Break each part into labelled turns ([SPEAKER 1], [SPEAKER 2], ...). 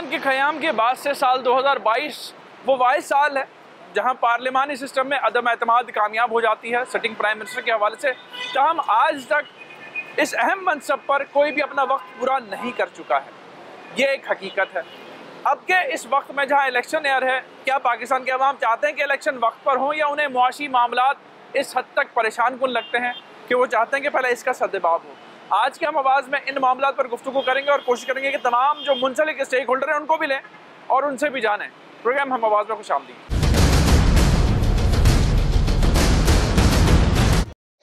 [SPEAKER 1] पाकिस्तान के क़याम के बाद से साल 2022 वो वाहिद साल है जहां पार्लिमानी सिस्टम में अदम एतमाद कामयाब हो जाती है सिटिंग प्राइम मिनिस्टर के हवाले से। ताहम आज तक इस अहम मनसब पर कोई भी अपना वक्त पूरा नहीं कर चुका है। ये एक हकीकत है। अब के इस वक्त में जहां इलेक्शन एयर है, क्या पाकिस्तान के अवाम चाहते हैं कि इलेक्शन वक्त पर हों, या उन्हें मुआशी मामलात इस हद तक परेशान कुन लगते हैं कि वो चाहते हैं कि पहले इसका सद्देबाब हो। आज के हम आवाज़ में इन मामलात पर गुफ्तगू करेंगे और कोशिश करेंगे कि तमाम जो मुंसलिक स्टेक होल्डर हैं उनको भी लें और उनसे भी जानें। प्रोग्राम हम आवाज़ में खुशामदीद।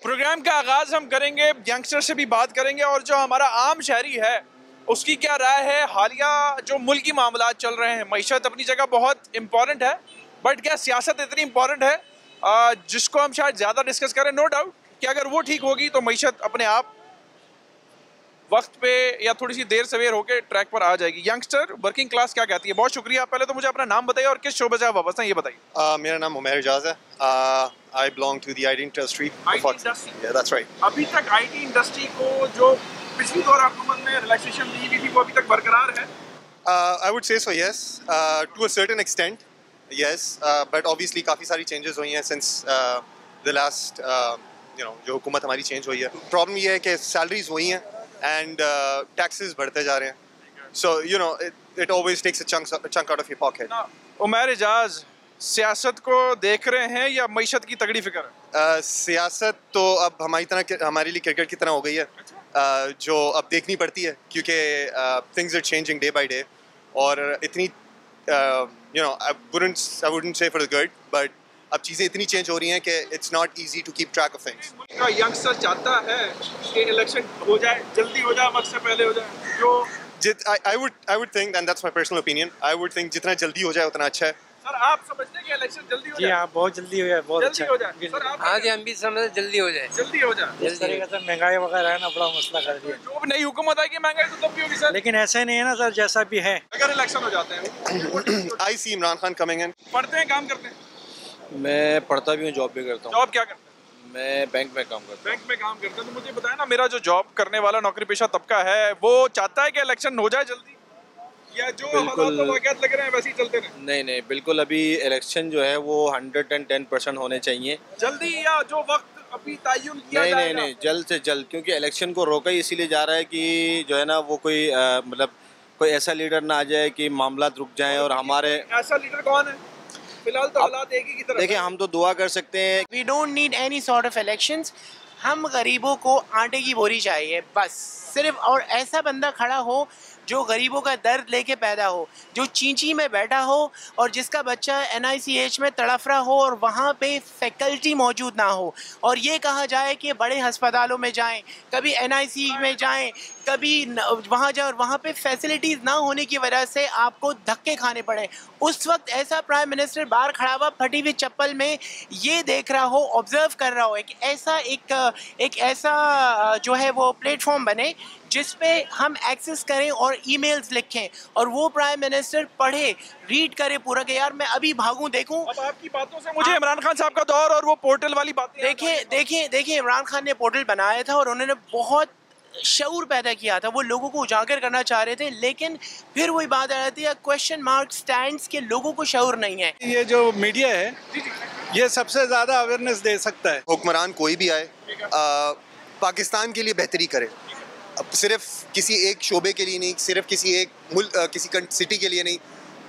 [SPEAKER 1] प्रोग्राम का आगाज़ हम करेंगे, यंगस्टर से भी बात करेंगे और जो हमारा आम शहरी है उसकी क्या राय है। हालिया जो मुल्की मामलात चल रहे हैं, मईशत अपनी जगह बहुत इंपॉर्टेंट है, बट क्या सियासत इतनी इंपॉर्टेंट है जिसको हम शायद ज़्यादा डिस्कस करें। नो डाउट कि अगर वो ठीक होगी तो मईशत अपने आप वक्त पे या थोड़ी सी देर सवेर होकर ट्रैक पर आ जाएगी। यंगस्टर वर्किंग क्लास क्या कहती है? बहुत शुक्रिया। पहले तो मुझे अपना नाम बताइए और किस शोबे से आप वापस हैं ये बताइए।
[SPEAKER 2] मेरा नाम उमैर एजाज है। I belong to the IT industry.
[SPEAKER 1] IT industry?
[SPEAKER 2] Yeah, that's right.
[SPEAKER 1] अभी तक IT इंडस्ट्री को जो पिछली दौर हुकूमत ने रिलैक्सेशन दी हुई थी वो अभी तक बरकरार है?
[SPEAKER 2] I would say so, yes. To a certain extent, yes. But obviously काफ़ी सारी changes हुई हैं since the last, जो हुकूमत हमारी change हुई है। Problem ये है कि salaries वही हैं and taxes बढ़ते जा रहे हैं। So it always takes a chunk out of your pocket.
[SPEAKER 1] Umair Ejaz, सियासत को देख रहे हैं या मईशत की तगड़ी फिक्र है?
[SPEAKER 2] सियासत तो अब हमारे लिए क्रिकेट की तरह हो गई है। जो अब देखनी पड़ती है क्योंकि things are changing day by day और इतनी I wouldn't say for the good, but अब चीज़ें इतनी चेंज हो रही हैं कि it's not easy to keep track of things.
[SPEAKER 1] का यंगस्टर चाहता है कि इलेक्शन हो जाए, जल्दी हो जाए, वक्त से पहले हो जाए। जो
[SPEAKER 2] I would think, and that's my personal opinion, I would think जितना जल्दी हो जाए उतना अच्छा है।
[SPEAKER 1] सर आप समझते हैं कि इलेक्शन जल्दी हो जाए?
[SPEAKER 3] जी हाँ, बहुत जल्दी हो जाए, बहुत
[SPEAKER 1] जल्दी
[SPEAKER 3] अच्छा
[SPEAKER 1] हो जाए। सर आप?
[SPEAKER 4] हाँ जी, हम भी समझते जल्दी हो जाए।
[SPEAKER 1] जल्दी हो जाए।
[SPEAKER 3] जिस तरीके से महंगाई वगैरह है ना, बड़ा मसला कर दिया।
[SPEAKER 1] जो भी नई हुकूमत आएगी महंगाई तो तब भी होगी सर।
[SPEAKER 3] लेकिन ऐसा नहीं है ना सर, जैसा भी है।
[SPEAKER 1] अगर इलेक्शन हो जाते हैं
[SPEAKER 2] I see Imran Khan coming in।
[SPEAKER 1] पढ़ते हैं, काम करते हैं?
[SPEAKER 5] मैं पढ़ता भी हूँ, जॉब भी करता हूँ।
[SPEAKER 1] जॉब क्या करते हैं?
[SPEAKER 5] मैं बैंक में काम करता हूँ।
[SPEAKER 1] बैंक में काम करते हैं। तो मुझे बताया ना, मेरा जो जॉब करने वाला नौकरी पेशा तबका है वो चाहता है कि इलेक्शन हो जाए जल्दी, या जो हालात वाक़यात लग रहे हैं वैसे ही चलते रहें?
[SPEAKER 5] नहीं, बिल्कुल अभी इलेक्शन जो है वो 110% होने चाहिए
[SPEAKER 1] जल्दी, या जो वक्त अभी तयन किया जाएगा?
[SPEAKER 5] नहीं, जल्द से जल्द, क्योंकि इलेक्शन को रोका ही इसीलिए जा रहा है कि जो है ना वो कोई मतलब कोई ऐसा लीडर ना आ जाए कि मामला रुक जाए और हमारे।
[SPEAKER 1] ऐसा लीडर कौन है? फिलहाल तो हालात एक ही की तरफ।
[SPEAKER 5] देखिए, हम तो दुआ कर सकते हैं।
[SPEAKER 4] We don't need any sort of elections। हम गरीबों को आटे की बोरी चाहिए बस, सिर्फ। और ऐसा बंदा खड़ा हो जो गरीबों का दर्द लेके पैदा हो, जो चींची में बैठा हो और जिसका बच्चा NICH में तड़फ रहा हो और वहाँ पे फैकल्टी मौजूद ना हो, और ये कहा जाए कि बड़े अस्पतालों में जाएं, कभी NIC में जाएं, कभी वहाँ जाए और वहाँ पे फैसिलिटीज़ ना होने की वजह से आपको धक्के खाने पड़े। उस वक्त ऐसा प्राइम मिनिस्टर बाहर खड़ा हुआ फटी हुई चप्पल में ये देख रहा हो, ऑब्जर्व कर रहा हो, एक ऐसा जो है वो प्लेटफॉर्म बने जिस पे हम एक्सेस करें और ईमेल्स लिखें और वो प्राइम मिनिस्टर पढ़े, रीड करे पूरा कि यार मैं अभी भागूं देखूं।
[SPEAKER 1] अब आपकी बातों से मुझे इमरान खान साहब का दौर और वो पोर्टल वाली बातें।
[SPEAKER 4] देखिए इमरान खान ने पोर्टल बनाया था और उन्होंने बहुत शऊर पैदा किया था, वो लोगों को उजागर करना चाह रहे थे, लेकिन फिर वही बात आ जाती है क्वेश्चन मार्क स्टैंड्स के लोगों को शऊर नहीं है।
[SPEAKER 3] ये जो मीडिया है ये सबसे ज़्यादा अवेयरनेस दे सकता है।
[SPEAKER 2] हुक्मरान कोई भी आए पाकिस्तान के लिए बेहतरी करे, अब सिर्फ किसी एक शोबे के लिए नहीं, सिर्फ किसी एक मुल्क किसी सिटी के लिए नहीं,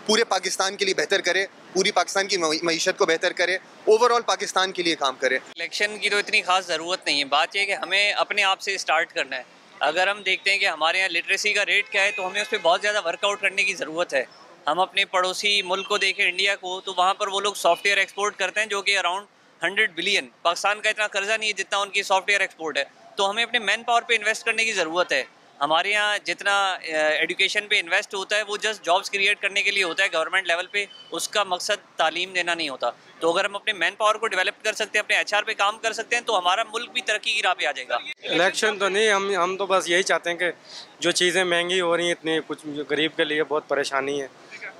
[SPEAKER 2] पूरे पाकिस्तान के लिए बेहतर करे, पूरी पाकिस्तान की मईशत को बेहतर करे, ओवरऑल पाकिस्तान के लिए काम करे।
[SPEAKER 6] इलेक्शन की तो इतनी खास ज़रूरत नहीं है। बात यह है कि हमें अपने आप से स्टार्ट करना है। अगर हम देखते हैं कि हमारे यहाँ लिटरेसी का रेट क्या है तो हमें उस पर बहुत ज़्यादा वर्कआउट करने की ज़रूरत है। हम अपने पड़ोसी मुल्क को देखें, इंडिया को, तो वहाँ पर वो लोग सॉफ्टवेयर एक्सपोर्ट करते हैं जो कि अराउंड 100 बिलियन। पाकिस्तान का इतना कर्जा नहीं है जितना उनकी सॉफ्टवेयर एक्सपोर्ट है। तो हमें अपने मैन पावर पे इन्वेस्ट करने की ज़रूरत है। हमारे यहाँ जितना एजुकेशन पे इन्वेस्ट होता है वो जस्ट जॉब्स क्रिएट करने के लिए होता है गवर्नमेंट लेवल पे, उसका मकसद तालीम देना नहीं होता। तो अगर हम अपने मैन पावर को डेवलप कर सकते हैं, अपने HR पे काम कर सकते हैं, तो हमारा मुल्क भी तरक्की की राह पे आ जाएगा।
[SPEAKER 3] इलेक्शन तो नहीं, हम तो बस यही चाहते हैं कि जो चीज़ें महंगी हो रही हैं इतनी, कुछ गरीब के लिए बहुत परेशानी है,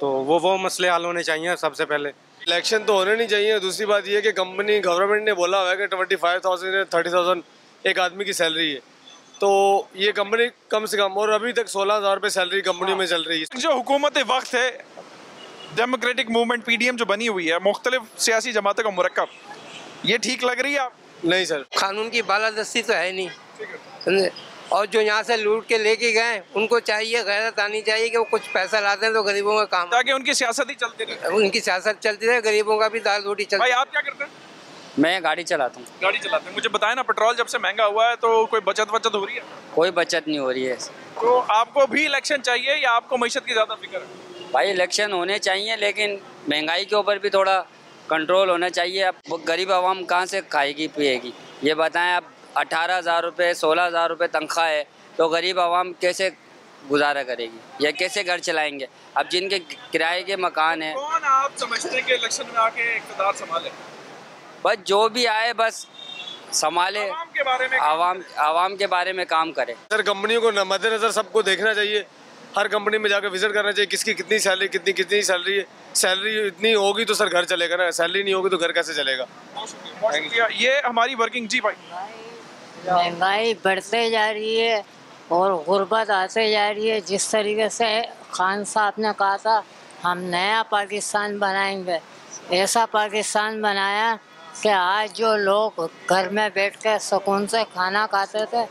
[SPEAKER 3] तो वो मसले हल होने चाहिए सबसे पहले।
[SPEAKER 7] इलेक्शन तो होने नहीं चाहिए। दूसरी बात ये कि गवर्नमेंट ने बोला हुआ है कि 25,000 या 30,000 एक आदमी की सैलरी है, तो ये कंपनी कम से कम, और अभी तक 16,000 रुपये सैलरी कंपनी में चल रही है।
[SPEAKER 1] जो हुकूमत वक्त है, डेमोक्रेटिक मूवमेंट PDM जो बनी हुई है, मुख्तलिफ सियासी जमातों का मुरक्कब, ये ठीक लग रही है आप?
[SPEAKER 7] नहीं सर,
[SPEAKER 8] कानून की बालादस्ती तो है नहीं, समझे। और जो यहाँ से लूट के लेके गए, उनको चाहिए, गैरत आनी चाहिए कि वो कुछ पैसा लाते हैं तो गरीबों का काम,
[SPEAKER 1] ताकि उनकी सियासत ही चलती रहे।
[SPEAKER 8] उनकी सियासत चलती रहे, गरीबों का भी दाल रोटी चलती।
[SPEAKER 1] भाई आप क्या करते हैं?
[SPEAKER 9] मैं गाड़ी चलाता हूँ।
[SPEAKER 1] गाड़ी चलाते हैं। मुझे बताएं ना, पेट्रोल जब से महंगा हुआ है तो कोई बचत हो रही है?
[SPEAKER 9] कोई बचत नहीं हो रही है।
[SPEAKER 1] तो आपको भी इलेक्शन चाहिए या आपको मईशत की ज़्यादा फिक्र है?
[SPEAKER 9] भाई इलेक्शन होने चाहिए, लेकिन महंगाई के ऊपर भी थोड़ा कंट्रोल होना चाहिए। अब वो गरीब आवाम कहाँ से खाएगी पिएगी, ये बताएं। अब 18,000 रुपये 16,000 रुपये तनख्वाह है, तो गरीब आवाम कैसे गुजारा करेगी या कैसे घर चलाएंगे? अब जिनके किराए के मकान हैं,
[SPEAKER 1] कौन आप समझते हैं कि इलेक्शन में आके इक़्तिदार संभाले?
[SPEAKER 9] बस जो भी आए बस संभाले,
[SPEAKER 1] आवाम के बारे में
[SPEAKER 9] आवाम के बारे में काम करे।
[SPEAKER 7] सर कंपनियों को मद्देनजर सबको देखना चाहिए, हर कंपनी में जाकर विजिट करना चाहिए, किसकी कितनी सैलरी, कितनी सैलरी है। सैलरी इतनी होगी तो सर घर चलेगा ना, सैलरी नहीं होगी तो घर कैसे चलेगा?
[SPEAKER 1] ये हमारी वर्किंग। जी भाई,
[SPEAKER 10] महंगाई बढ़ते जा रही है और गुर्बत आते जा रही है। जिस तरीके से खान साहब ने कहा था हम नया पाकिस्तान बनाएंगे, ऐसा पाकिस्तान बनाया कि आज जो लोग घर में बैठ कर सुकून से खाना खाते थे,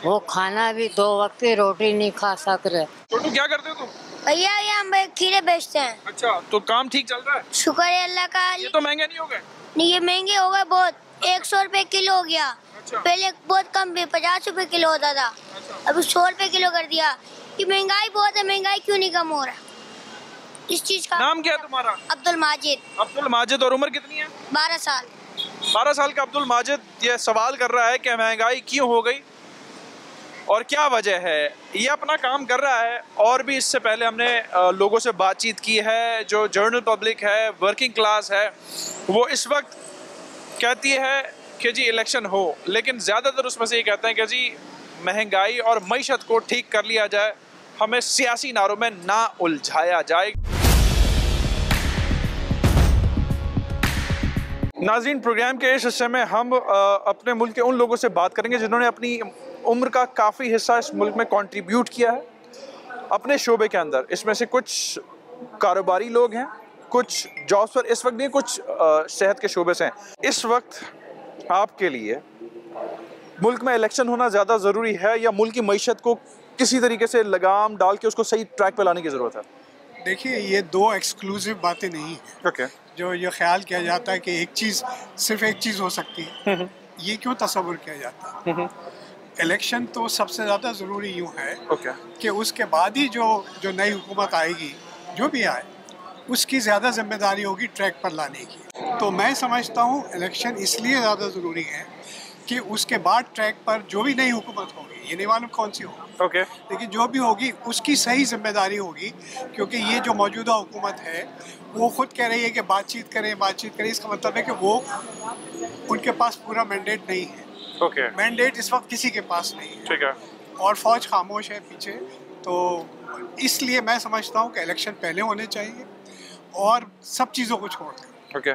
[SPEAKER 10] वो खाना भी 2 वक्त की रोटी नहीं खा सक रहे।
[SPEAKER 1] छोटू क्या करते हो तुम?
[SPEAKER 11] भैया हम खीरे बेचते हैं।
[SPEAKER 1] अच्छा, तो काम ठीक चल रहा है?
[SPEAKER 11] शुक्र है अल्लाह का।
[SPEAKER 1] ये तो महंगे नहीं हो गए?
[SPEAKER 11] नहीं, ये महंगे हो गए बहुत। 100 रुपए किलो हो गया।
[SPEAKER 1] अच्छा।
[SPEAKER 11] पहले बहुत कम भी 50 रुपए किलो होता था।
[SPEAKER 1] अच्छा।
[SPEAKER 11] अभी 100 रुपए किलो कर दिया। ये महंगाई बहुत है, महंगाई क्यों नहीं कम हो रहा? इस चीज का
[SPEAKER 1] नाम क्या है तुम्हारा?
[SPEAKER 11] अब्दुल माजिद।
[SPEAKER 1] अब्दुल माजिद। और उम्र कितनी है?
[SPEAKER 11] 12 साल।
[SPEAKER 1] 12 साल का अब्दुल माजिद ये सवाल कर रहा है कि महंगाई क्यों हो गई और क्या वजह है। ये अपना काम कर रहा है। और भी इससे पहले हमने लोगों से बातचीत की है। जो जनरल पब्लिक है, वर्किंग क्लास है, वो इस वक्त कहती है कि जी इलेक्शन हो, लेकिन ज़्यादातर उसमें से ये कहते हैं कि जी महंगाई और मईशत को ठीक कर लिया जाए, हमें सियासी नारों में ना उलझाया जाए। नाज़रीन, प्रोग्राम के इस हिस्से में हम अपने मुल्क के उन लोगों से बात करेंगे जिन्होंने अपनी उम्र का काफ़ी हिस्सा इस मुल्क में कंट्रीब्यूट किया है अपने शोबे के अंदर। इसमें से कुछ कारोबारी लोग हैं, कुछ जॉब्स पर इस वक्त नहीं, कुछ सेहत के शोबे से हैं। इस वक्त आपके लिए मुल्क में इलेक्शन होना ज़्यादा ज़रूरी है या मुल्क की मईशत को किसी तरीके से लगाम डाल के उसको सही ट्रैक पर लाने की ज़रूरत है?
[SPEAKER 12] देखिए, ये 2 एक्सक्लूसिव बातें नहीं हैं।
[SPEAKER 1] ओके।
[SPEAKER 12] जो ये ख्याल किया जाता है कि सिर्फ एक चीज़ हो सकती है, ये क्यों तस्वुर किया जाता है? इलेक्शन तो सबसे ज़्यादा ज़रूरी यूँ है कि उसके बाद ही जो नई हुकूमत आएगी, जो भी आए, उसकी ज़्यादा जिम्मेदारी होगी ट्रैक पर लाने की। तो मैं समझता हूँ इलेक्शन इसलिए ज़्यादा ज़रूरी है कि उसके बाद ट्रैक पर जो भी नई हुकूमत होगी, ये नहीं मालूम कौन सी होगी, लेकिन जो भी होगी उसकी सही जिम्मेदारी होगी। क्योंकि ये जो मौजूदा हुकूमत है वो ख़ुद कह रही है कि बातचीत करें। इसका मतलब है कि वो उनके पास पूरा मैंडेट नहीं है। मैंडेट इस वक्त किसी के पास नहीं है।
[SPEAKER 1] ठीक है।
[SPEAKER 12] और फौज खामोश है पीछे। तो इसलिए मैं समझता हूँ कि इलेक्शन पहले होने चाहिए और सब चीज़ों को छोड़ दें।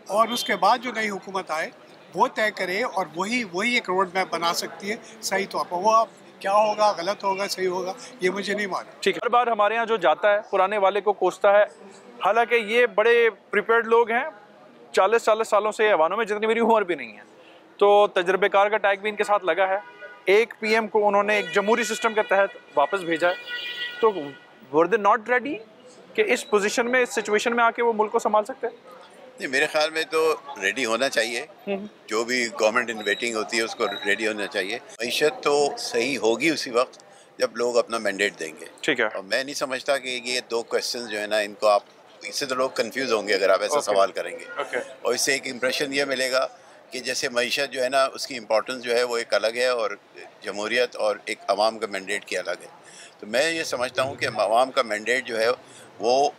[SPEAKER 12] और उसके बाद जो नई हुकूमत आए वो तय करे, और वही एक रोड मैप बना सकती है सही तौर पर। वो आप क्या होगा, गलत होगा, सही होगा, ये मुझे नहीं मालूम।
[SPEAKER 1] ठीक है। हर बार हमारे यहाँ जो जाता है पुराने वाले को कोसता है। हालांकि ये बड़े प्रिपेयर्ड लोग हैं, 40 सालों से अवानों में, जितनी मेरी उम्र भी नहीं है, तो तजर्बेकार का टैग भी इनके साथ लगा है। एक PM को उन्होंने एक जमहूरी सिस्टम के तहत वापस भेजा है। तो वर दे नॉट रेडी कि इस पोजीशन में, इस सिचुएशन में आके वो मुल्क को संभाल सकते हैं?
[SPEAKER 13] नहीं, मेरे ख्याल में तो रेडी होना चाहिए। जो भी गवर्नमेंट इन वेटिंग होती है उसको रेडी होना चाहिए। मईशत तो सही होगी उसी वक्त जब लोग अपना मैंडेट देंगे।
[SPEAKER 1] ठीक है।
[SPEAKER 13] और मैं नहीं समझता कि ये 2 क्वेश्चन जो है ना, इनको आप, इससे तो लोग कंफ्यूज होंगे अगर आप ऐसा सवाल करेंगे। और इससे एक इम्प्रेशन ये मिलेगा कि जैसे मईशत जो है ना, उसकी इम्पोर्टेंस जो है वो एक अलग है और जमहूरियत और एक अवाम का मैंडेट की अलग है। तो मैं ये समझता हूँ कि अवाम का मैंडेट जो है वो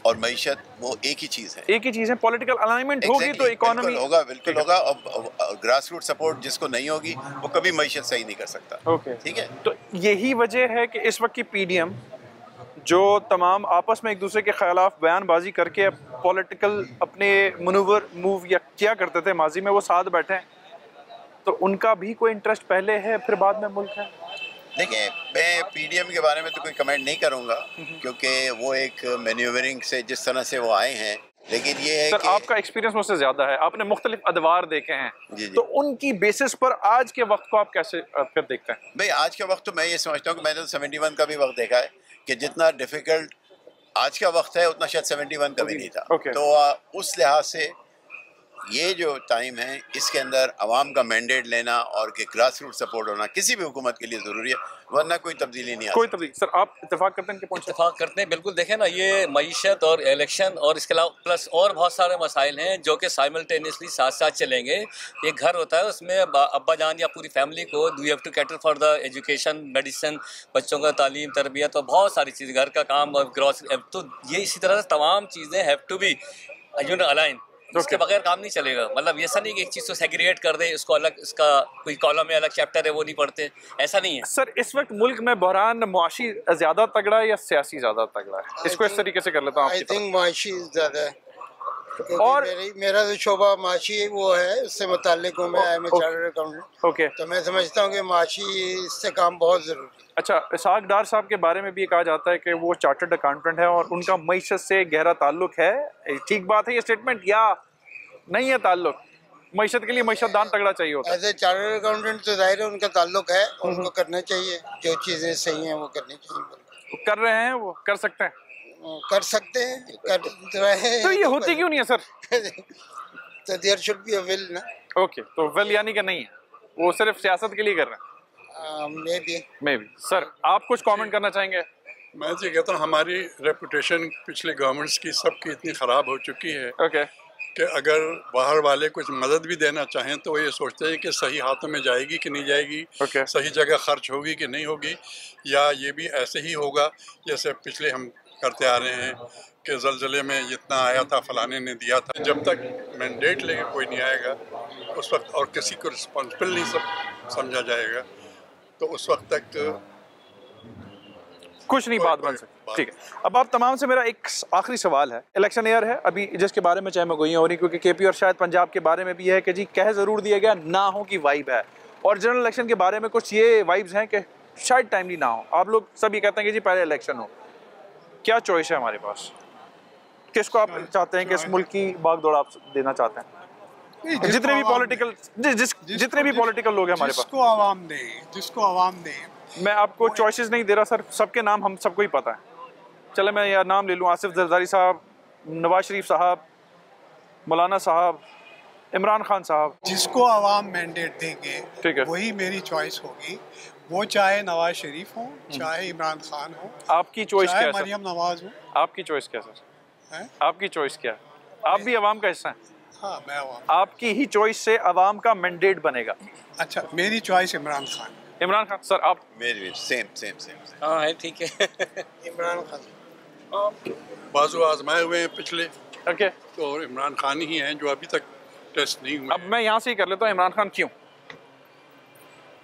[SPEAKER 13] और मईशत वो एक ही चीज़ है।
[SPEAKER 1] एक ही चीज़ है। पॉलिटिकल अलाइनमेंट होगी तो इकोनॉमी
[SPEAKER 13] होगा, बिल्कुल होगा। और ग्रास रूट सपोर्ट जिसको नहीं होगी वो कभी मईशत सही नहीं कर सकता। ठीक है।
[SPEAKER 1] तो यही वजह है कि इस वक्त की PDM जो तमाम आपस में एक दूसरे के खिलाफ बयानबाजी करके पॉलिटिकल अपने मनूवर मूव या क्या करते थे माजी में, वो साथ बैठे हैं तो उनका भी कोई इंटरेस्ट पहले है फिर बाद में मुल्क है?
[SPEAKER 13] देखिए, मैं पीडीएम के बारे में तो कोई कमेंट नहीं करूंगा, क्योंकि वो एक मैन्यूवरिंग से जिस तरह से वो आए हैं, लेकिन ये है
[SPEAKER 1] सर आपका एक्सपीरियंस मुझसे ज़्यादा है, आपने मुख्तलिफ अदवार देखे हैं,
[SPEAKER 13] जी।
[SPEAKER 1] तो उनकी बेसिस पर आज के वक्त को आप कैसे फिर देखते हैं?
[SPEAKER 13] भाई आज का वक्त तो मैं ये समझता हूँ कि मैंने तो 71 का भी वक्त देखा है कि जितना डिफ़िकल्ट आज का वक्त है उतना शायद 71 का भी नहीं था। तो उस लिहाज से ये जो टाइम है इसके अंदर आवाम का मैंडेट लेना और कि ग्रास रूट सपोर्ट होना किसी भी हुकूमत के लिए ज़रूरी है, वरना कोई तब्दीली नहीं
[SPEAKER 1] कोई तब्दीली। सर आप इत्तेफाक करते हैं कि
[SPEAKER 14] इत्तेफाक करते हैं, बिल्कुल। देखें ना, ये मईशत और इलेक्शन और इसके अलावा प्लस और बहुत सारे मसाइल हैं जो कि साइमल्टेनियसली साथ साथ चलेंगे। एक घर होता है, उसमें अब्बा जान या पूरी फैमिली को you have to cater for the education, medicine, बच्चों का तालीम, तरबियत और बहुत सारी चीज़, घर का काम और ग्रॉसरी, तो ये इसी तरह से तमाम चीज़ें हैव टू बी अलाइन। उसके बगैर काम नहीं चलेगा। मतलब ऐसा नहीं कि एक चीज़ को सेग्रीगेट कर दे, इसको अलग, इसका कोई कॉलम में अलग चैप्टर है वो नहीं पढ़ते, ऐसा नहीं है।
[SPEAKER 1] सर इस वक्त मुल्क में बहरान मुआशी ज़्यादा तगड़ा है या सियासी ज़्यादा तगड़ा है? इसको इस तरीके से कर लेता हूँ।
[SPEAKER 15] आई थिंक मुआशी ज़्यादा है, और मेरा जो शोबा माशी वो है, उससे मुताल्लिक हूँ मैं, I am a chartered accountant. तो मैं समझता हूँ कि माशी इससे काम बहुत ज़रूरी है।
[SPEAKER 1] अच्छा, इसहाक डार साहब के बारे में भी कहा जाता है कि वो चार्टर्ड अकाउंटेंट है और उनका मईशत से गहरा ताल्लुक है, ठीक बात है ये स्टेटमेंट या नहीं है ताल्लुक? मईशत के लिए मईशतदान तगड़ा चाहिए होता है।
[SPEAKER 15] एज ए चार्टर्ड अकाउंटेंट तो जाहिर है उनका ताल्लुक है, उनको करना चाहिए, जो चीज़ें सही हैं वो करनी चाहिए।
[SPEAKER 1] कर रहे हैं, वो कर सकते हैं,
[SPEAKER 15] कर सकते हैं, कर रहे हैं।
[SPEAKER 1] तो ये होती क्यों नहीं है सर?
[SPEAKER 15] तो there should be a will ना।
[SPEAKER 1] ओके, तो विल यानी कि नहीं है, वो सिर्फ सियासत के लिए कर रहे हैं?
[SPEAKER 15] May be.
[SPEAKER 1] सर आप कुछ कमेंट करना चाहेंगे?
[SPEAKER 16] मैं तो कहता हूँ हमारी रेपुटेशन पिछले गवर्नमेंट्स की सबकी इतनी ख़राब हो चुकी है कि अगर बाहर वाले कुछ मदद भी देना चाहें तो ये सोचते हैं कि सही हाथों में जाएगी कि नहीं जाएगी, सही जगह खर्च होगी कि नहीं होगी, या ये भी ऐसे ही होगा जैसे पिछले हम करते आ रहे हैं कि ज़लज़ले में जितना आया था फलाने ने दिया था। जब तक मैंडेट लेके कोई नहीं आएगा उस वक्त, और किसी को रिस्पॉन्सिबल नहीं समझा जाएगा, तो उस वक्त तक
[SPEAKER 1] कुछ नहीं बात बन सकती। ठीक है, अब आप तमाम से मेरा एक आखिरी सवाल है। इलेक्शन ईयर है अभी, जिसके बारे में चाहे मैं गोइयाँ हो रही, क्योंकि केपी और शायद पंजाब के बारे में भी है कि जी कह ज़रूर दिया गया ना हो की वाइब है, और जनरल इलेक्शन के बारे में कुछ ये वाइब्स हैं कि शायद टाइमली ना हो। आप लोग सब ये कहते हैं कि जी पहले इलेक्शन हो। क्या चॉइस है हमारे पास? किसको आप चाहते हैं कि इस मुल्क की भागदौड़ आप देना चाहते हैं? जितने भी पॉलिटिकल जितने भी पॉलिटिकल लोग हैं हमारे पास,
[SPEAKER 12] जिसको आवाम दे।
[SPEAKER 1] मैं आपको चॉइसेस नहीं दे रहा सर, सबके नाम हम सबको ही पता है। चले मैं यार नाम ले लूँ, आसिफ जरदारी साहब, नवाज शरीफ साहब, मौलाना साहब, इमरान खान साहब।
[SPEAKER 12] जिसको आवाम मैंडेट देंगे,
[SPEAKER 1] ठीक है,
[SPEAKER 12] वही मेरी चॉइस होगी, वो चाहे नवाज शरीफ हो, चाहे इमरान खान हो।
[SPEAKER 1] आपकी चॉइस क्या है?
[SPEAKER 12] मरियम नवाज हो।
[SPEAKER 1] आपकी चॉइस क्या है सर? आपकी चॉइस क्या है? आप भी आवाम का हिस्सा हैं।
[SPEAKER 12] हाँ, मैं आवाम।
[SPEAKER 1] आपकी ही चॉइस से आवाम का मैंडेट बनेगा।
[SPEAKER 12] अच्छा, मेरी चॉइस इमरान खान।
[SPEAKER 1] इमरान खान सर, आप?
[SPEAKER 13] मेरी सेम।
[SPEAKER 14] हाँ है, ठीक है।
[SPEAKER 15] इमरान खान
[SPEAKER 16] बाजू आजमाए हुए हैं पिछले,
[SPEAKER 1] ओके,
[SPEAKER 16] तो इमरान खान ही हैं जो अभी तक टेस्ट नहीं हुए।
[SPEAKER 1] अब मैं यहाँ से ही कर लेता हूँ, इमरान खान क्यों?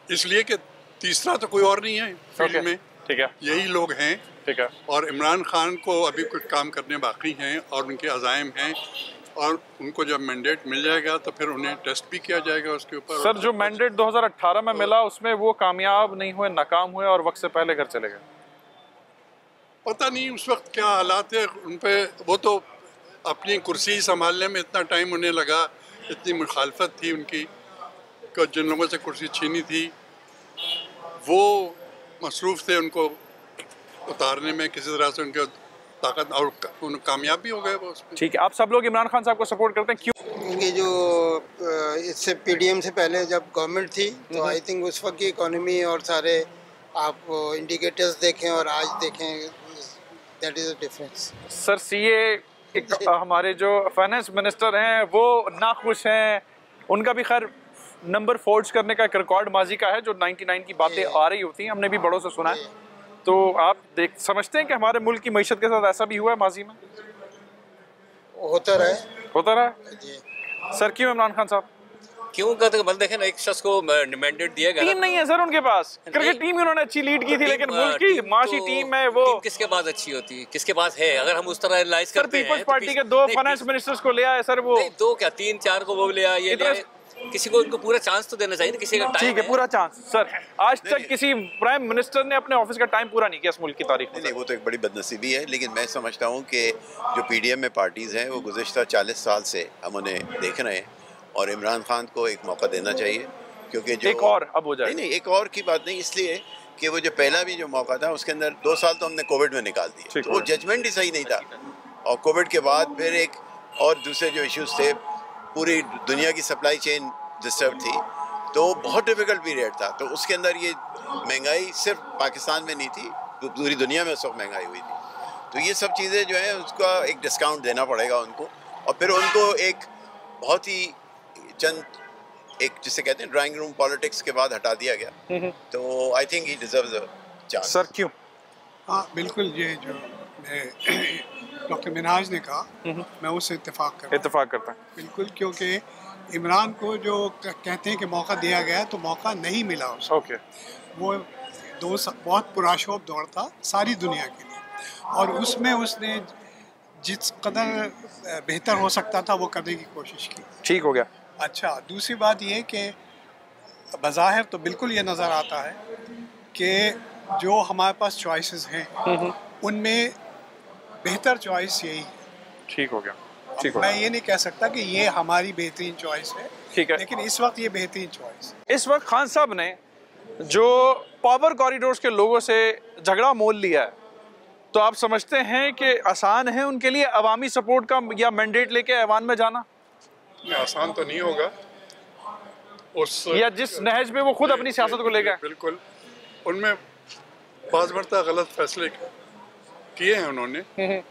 [SPEAKER 16] इसलिए कि तीसरा तो कोई और नहीं है फील्ड में,
[SPEAKER 1] ठीक है,
[SPEAKER 16] यही लोग हैं,
[SPEAKER 1] ठीक है,
[SPEAKER 16] और इमरान खान को अभी कुछ काम करने बाकी हैं और उनके अज़ाइम हैं, और उनको जब मैंडेट मिल जाएगा तो फिर उन्हें टेस्ट भी किया जाएगा उसके ऊपर।
[SPEAKER 1] सर जो मैंडेट 2018 में मिला उसमें वो कामयाब नहीं हुए, नाकाम हुए और वक्त से पहले घर चले गए।
[SPEAKER 16] पता नहीं उस वक्त क्या हालात है उन पे, वो तो अपनी कुर्सी संभालने में इतना टाइम उन्हें लगा, इतनी मुखालफत थी उनकी कि जिन लोगों से कुर्सी छीनी थी वो मसरूफ़ थे उनको उतारने में किसी तरह से, उनके ताकत, और कामयाब भी हो गए वो उसमें।
[SPEAKER 1] ठीक है, आप सब लोग इमरान खान साहब को सपोर्ट करते हैं, क्यों?
[SPEAKER 15] क्योंकि जो इससे पीडीएम से पहले जब गवर्नमेंट थी तो आई थिंक उस वक्त की इकोनॉमी और सारे आप इंडिकेटर्स देखें और आज देखें, that is a difference.
[SPEAKER 1] Sir CA हमारे जो फाइनेंस मिनिस्टर हैं वो नाखुश हैं, उनका भी खैर नंबर फोर्ज करने का एक रिकॉर्ड माजी का है जो 99 की बातें आ रही होती हैं, हमने भी बड़ों से सुना है। तो आप समझते हैं कि हमारे मुल्क की मईशत के साथ ऐसा भी हुआ है माजी में?
[SPEAKER 15] होता रहा।
[SPEAKER 1] सर क्यों इमरान खान साहब?
[SPEAKER 14] क्यों कहते हैं? देखें ना, एक शख्स को मैंडेट दिया गया,
[SPEAKER 1] टीम नहीं है सर उनके पास, क्रिकेट टीम उन्होंने अच्छी लीड की थी, लेकिन मुल्क की माशी टीम है वो।
[SPEAKER 14] टीम किसके पास अच्छी होती है, किसके पास है? अगर हम उस तरह एनालाइज करते हैं,
[SPEAKER 1] पीपल्स पार्टी के 2 फाइनेंस मिनिस्टर्स को ले आए सर, वो
[SPEAKER 14] 2 क्या 3-4 को वो ले आए, किसी को उनको पूरा चांस तो देना चाहिए ना, किसी का टाइम
[SPEAKER 1] ठीक है, पूरा चांस। सर, आज तक किसी प्राइम मिनिस्टर ने अपने ऑफिस का टाइम पूरा नहीं किया इस मुल्क की तारीख में।
[SPEAKER 13] नहीं, वो तो एक बड़ी बदनसीबी है, लेकिन मैं समझता हूँ कि जो पीडीएम में पार्टीज़ हैं वो गुज़श्ता 40 साल से हम उन्हें देख रहे हैं, और इमरान खान को एक मौका देना चाहिए, क्योंकि जो
[SPEAKER 1] एक और अब हो जाए।
[SPEAKER 13] नहीं, एक और की बात नहीं, इसलिए कि वो जो पहला भी जो मौका था उसके अंदर 2 साल तो हमने कोविड में निकाल दिए, तो वो जजमेंट ही सही नहीं था, और कोविड के बाद फिर एक और दूसरे जो इश्यूज थे, पूरी दुनिया की सप्लाई चेन डिस्टर्ब थी, तो बहुत डिफिकल्ट पीरियड था। तो उसके अंदर ये महंगाई सिर्फ पाकिस्तान में नहीं थी, पूरी दुनिया में उस वक्त महंगाई हुई थी। तो ये सब चीज़ें जो हैं उसका एक डिस्काउंट देना पड़ेगा उनको, और फिर उनको एक बहुत ही चंद एक जिसे कहते हैं ड्राइंग रूम पॉलिटिक्स के बाद हटा दिया गया, तो I think he deserves a chance.
[SPEAKER 1] Sir क्यों?
[SPEAKER 12] हाँ बिल्कुल, ये जो डॉक्टर मिनहाज ने कहा मैं उससे इत्तेफाक
[SPEAKER 1] करता हूँ
[SPEAKER 12] बिल्कुल, क्योंकि इमरान को जो कहते हैं कि मौका दिया गया तो मौका नहीं मिला उसको। वो बहुत पुरशोभ दौर था सारी दुनिया के लिए, और उसमें उसने जिस कदर बेहतर हो सकता था वो करने की कोशिश की।
[SPEAKER 1] ठीक हो गया।
[SPEAKER 12] अच्छा, दूसरी बात ये कि बज़ाहिर तो बिल्कुल ये नज़र आता है कि जो हमारे पास चॉइसेस हैं उनमें बेहतर चॉइस यही है।
[SPEAKER 1] ठीक हो गया।
[SPEAKER 12] मैं ये नहीं कह सकता कि ये हमारी बेहतरीन चॉइस है,
[SPEAKER 1] ठीक है,
[SPEAKER 12] लेकिन इस वक्त ये बेहतरीन चॉइस।
[SPEAKER 1] इस वक्त खान साहब ने जो पावर कॉरिडोर्स के लोगों से झगड़ा मोल लिया है, तो आप समझते हैं कि आसान है उनके लिए अवामी सपोर्ट का या मैंडेट लेके ऐवान में जाना?
[SPEAKER 16] आसान तो नहीं होगा, उस
[SPEAKER 1] या जिस नहज में वो खुद अपनी सियासत को ले गए।
[SPEAKER 16] बिल्कुल, उनमें बाज़ मरता गलत फैसले किए हैं उन्होंने,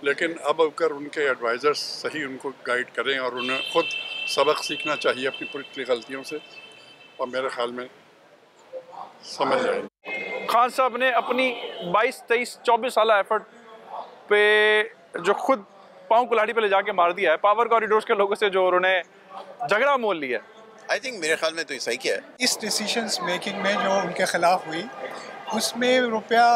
[SPEAKER 16] लेकिन अब अगर उनके एडवाइजर्स सही उनको गाइड करें और उन्हें खुद सबक सीखना चाहिए अपनी पूरी गलतियों से, और मेरे ख्याल में समझ जाएंगे।
[SPEAKER 1] खान साहब ने अपनी 22, 23, 24 साल एफर्ट पे जो खुद पाँव कुल्हाड़ी पे ले जाके मार दिया है पावर कॉरिडोर्स के लोगों से, जो उन्होंने झगड़ा मोल लिया है,
[SPEAKER 13] आई थिंक मेरे ख्याल में तो सही किया है।
[SPEAKER 12] इस डिसीजंस मेकिंग में जो उनके खिलाफ हुई उसमें रुपया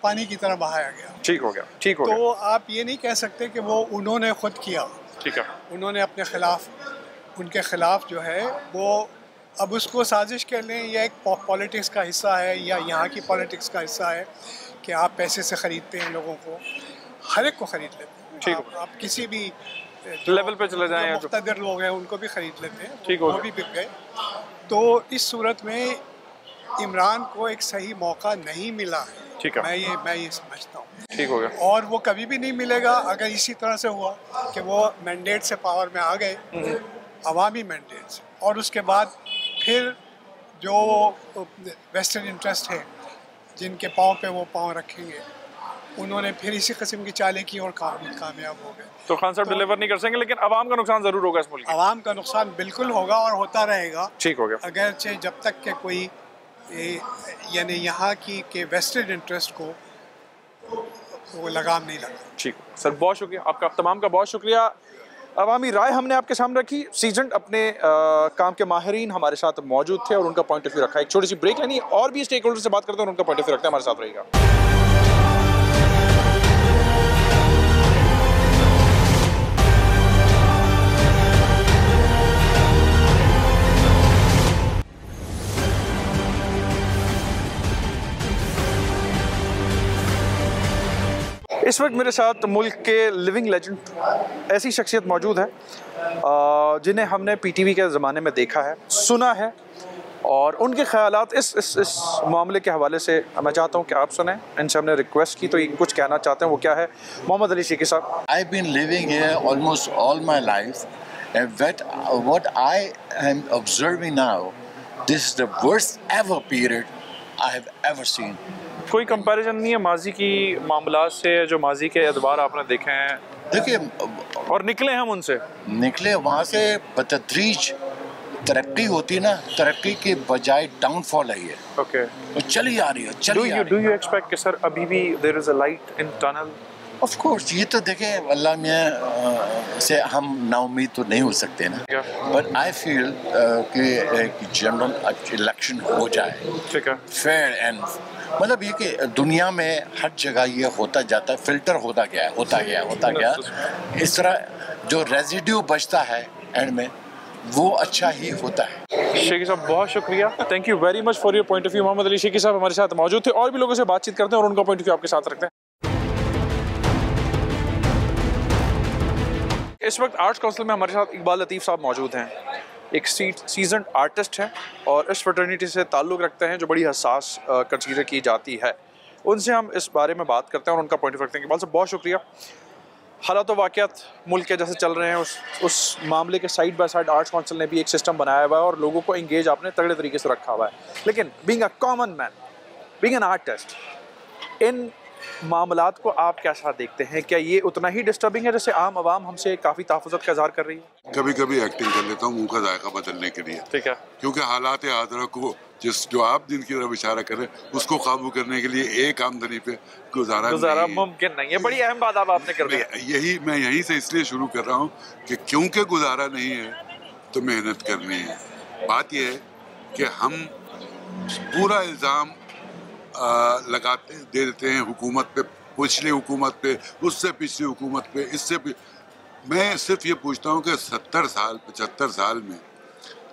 [SPEAKER 12] पानी की तरह बहाया गया।
[SPEAKER 1] ठीक हो गया, ठीक हो
[SPEAKER 12] तो
[SPEAKER 1] गया।
[SPEAKER 12] आप ये नहीं कह सकते कि वो उन्होंने खुद किया।
[SPEAKER 1] ठीक है,
[SPEAKER 12] उन्होंने अपने खिलाफ, उनके खिलाफ जो है वो अब उसको साजिश कर लें, या एक पॉलिटिक्स का हिस्सा है या यहाँ की पॉलिटिक्स का हिस्सा है कि आप पैसे से ख़रीदते हैं लोगों को, हर एक को ख़रीद लेते हैं।
[SPEAKER 1] ठीक,
[SPEAKER 12] आप किसी भी
[SPEAKER 1] लेवल पे चले जाएं,
[SPEAKER 12] मुक़्तदिर लोग हैं उनको भी ख़रीद लेते हैं,
[SPEAKER 1] ठीक
[SPEAKER 12] वो भी बिक गए। तो इस सूरत में इमरान को एक सही मौका नहीं मिला है।
[SPEAKER 1] ठीक है,
[SPEAKER 12] मैं ये समझता हूँ।
[SPEAKER 1] ठीक हो गया,
[SPEAKER 12] और वो कभी भी नहीं मिलेगा अगर इसी तरह से हुआ कि वो मैंडेट से पावर में आ गए, अवामी मैंडेट से, और उसके बाद फिर जो वेस्टर्न इंटरेस्ट है जिनके पाँव पे वो पाँव रखेंगे, उन्होंने फिर इसी किस्म की चालें की और कामयाब हो गए।
[SPEAKER 1] तो खान साहब डिलीवर नहीं कर सकेंगे, लेकिन आवाम का नुकसान जरूर होगा इस मुल्क में।
[SPEAKER 12] आवाम का नुकसान बिल्कुल होगा और होता रहेगा।
[SPEAKER 1] ठीक हो गया।
[SPEAKER 12] अगरचे जब तक के कोई यानी यहाँ की के वेस्टेड इंटरेस्ट को वो लगाम नहीं लगा।
[SPEAKER 1] ठीक सर, बहुत शुक्रिया आपका, तमाम का बहुत शुक्रिया। अवामी राय हमने आपके सामने रखी, सीजन्ड अपने काम के माहिरीन हमारे साथ मौजूद थे और उनका पॉइंट ऑफ व्यू रखा। एक छोटी सी ब्रेक लेनी है और भी स्टेक होल्डर से बात करते हैं और उनका पॉइंट ऑफ व्यू रखते हैं, हमारे साथ रहेगा। इस वक्त मेरे साथ मुल्क के लिविंग लेजेंड, ऐसी शख्सियत मौजूद है जिन्हें हमने पीटीवी के ज़माने में देखा है, सुना है, और उनके ख्यालात इस मामले के हवाले से मैं चाहता हूं कि आप सुनें। इनसे हमने रिक्वेस्ट की तो ये कुछ कहना चाहते हैं, वो क्या है? मोहम्मद अली शेखी साहब।
[SPEAKER 17] I've been living here almost all my life, and what I am observing now, this is the worst ever period I have ever seen.
[SPEAKER 1] कोई कंपैरिजन नहीं है माजी की मामलात से, जो माजी के अदवार आपने देखे हैं?
[SPEAKER 17] देखिए,
[SPEAKER 1] और निकले हम उनसे,
[SPEAKER 17] निकले वहाँ से बतदरीज तरक्की होती ना, तरक्की के बजाय डाउनफॉल आई है।
[SPEAKER 1] ओके,
[SPEAKER 17] तो चली आ रही है,
[SPEAKER 1] डू यू एक्सपेक्ट कि सर अभी भी there is a light in tunnel?
[SPEAKER 17] Of course, ये तो देखें अल्लाह मियाँ से हम नाउम्मीद तो नहीं हो सकते ना, बट आई फील कि जनरल इलेक्शन हो जाए,
[SPEAKER 1] ठीक है,
[SPEAKER 17] फेयर एंड, मतलब ये कि दुनिया में हर जगह ये होता जाता है, फिल्टर होता गया, इस तरह जो रेजिड्यू बचता है एंड में वो अच्छा ही होता है।
[SPEAKER 1] शेखी साहब बहुत शुक्रिया, thank you very much for your point of view. Mohammad Ali Shekhi sahab हमारे साथ मौजूद थे, और भी लोगों से बातचीत करते हैं और उनका पॉइंट ऑफ व्यू आपके साथ रखते हैं। इस वक्त आर्ट्स काउंसिल में हमारे साथ इकबाल लतीफ़ साहब मौजूद हैं, एक सीजन्ड आर्टिस्ट हैं और इस फ्रेटर्निटी से ताल्लुक़ रखते हैं जो बड़ी हसास कंसीडर की जाती है। उनसे हम इस बारे में बात करते हैं और उनका पॉइंट ऑफ रखते हैं। इकबाल साहब बहुत शुक्रिया। हालात व वाक़यात मुल्क के जैसे चल रहे हैं उस मामले के side by side arts council ने भी एक सिस्टम बनाया हुआ है और लोगों को इंगेज आपने तगड़े तरीके से रखा हुआ है। लेकिन being a common man, being an artist, इन मामलात को आप कैसा देखते हैं? क्या ये उतना ही डिस्टर्बिंग है जैसे आम आवाम हमसे काफ़ी तहफ़्फ़ुज़त का इज़हार कर रही है?
[SPEAKER 18] कभी कभी एक्टिंग कर लेता हूँ मुँह का जायका बदलने के लिए,
[SPEAKER 1] ठीक है,
[SPEAKER 18] क्योंकि हालात हाज़िरा को जो आप जिनकी तरफ इशारा कर रहे हैं उसको काबू करने के लिए एक आमदनी पे गुजारा
[SPEAKER 1] मुमकिन नहीं है। बड़ी अहम बात आपने कर दी।
[SPEAKER 18] मैं यहीं से इसलिए शुरू कर रहा हूँ कि क्योंकि गुजारा नहीं है तो मेहनत करनी है। बात यह है कि हम पूरा इल्ज़ाम दे देते हैं हुकूमत पे, पिछली हुकूमत पे, उससे पिछली हुकूमत पे, इससे मैं सिर्फ ये पूछता हूँ कि 70 साल 75 साल में